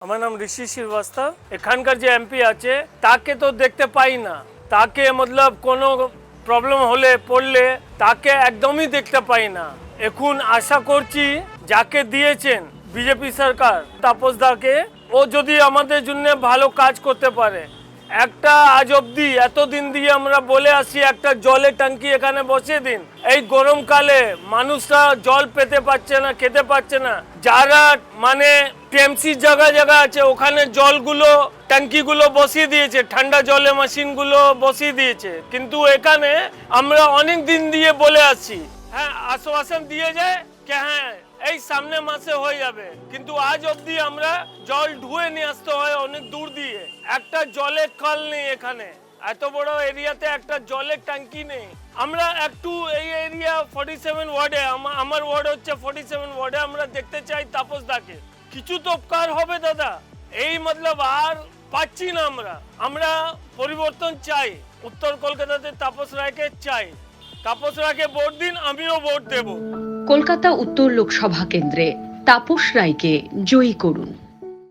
আমার নাম ঋষি শ্রীবাস্তব। এখানকার যে এমপি আছে তাকে তো দেখতে পাই না, তাকে মতলব কোনো প্রবলেম হলে পড়লে তাকে একদমই দেখতে পাই না। এখন আশা করছি যাকে দিয়েছেন বিজেপি সরকার তাপস দাকে, ও যদি আমাদের জন্য ভালো কাজ করতে পারে। একটা আজ অব্দি এতদিন দিয়ে আমরা বলে আসি একটা জলের ট্যাঙ্কি এখানে বসিয়ে দিন। এই গরমকালে মানুষরা জল পেতে পারছে না, খেতে পারছে না। যারা মানে টিএমসি জায়গা জায়গা আছে ওখানে জলগুলো ট্যাঙ্কিগুলো বসিয়ে দিয়েছে, ঠান্ডা জলের মেশিনগুলো বসিয়ে দিয়েছে। কিন্তু এখানে আমরা অনেক দিন দিয়ে বলে আসছি, হ্যাঁ আশ্বাসন দিয়ে যায় যে হ্যাঁ এই সামনে মাসে হয়ে যাবে, কিন্তু আজ অবধি আমরা জল ধুয়ে নিয়ে আসতে হয় অনেক দূর দিয়ে। একটা জলের কল নেই এখানে, এত বড় এরিয়াতে একটা জলের ট্যাঙ্কি নেই। আমরা একটু এই এরিয়া 47 ওয়ার্ডে, আমার ওয়ার্ড হচ্ছে 47 ওয়ার্ডে, আমরা দেখতে চাই তাপস দাকে। কিছু তো উপকার হবে দাদা, এই মতলব আর পাচ্ছি না। আমরা পরিবর্তন চাই, উত্তর কলকাতাতে তাপস রায়কে চাই। তাপস রায়কে ভোট দিন, আমিও ভোট দেব। কলকাতা উত্তর লোকসভা কেন্দ্রে তাপস রায়কে জয়ী করুন।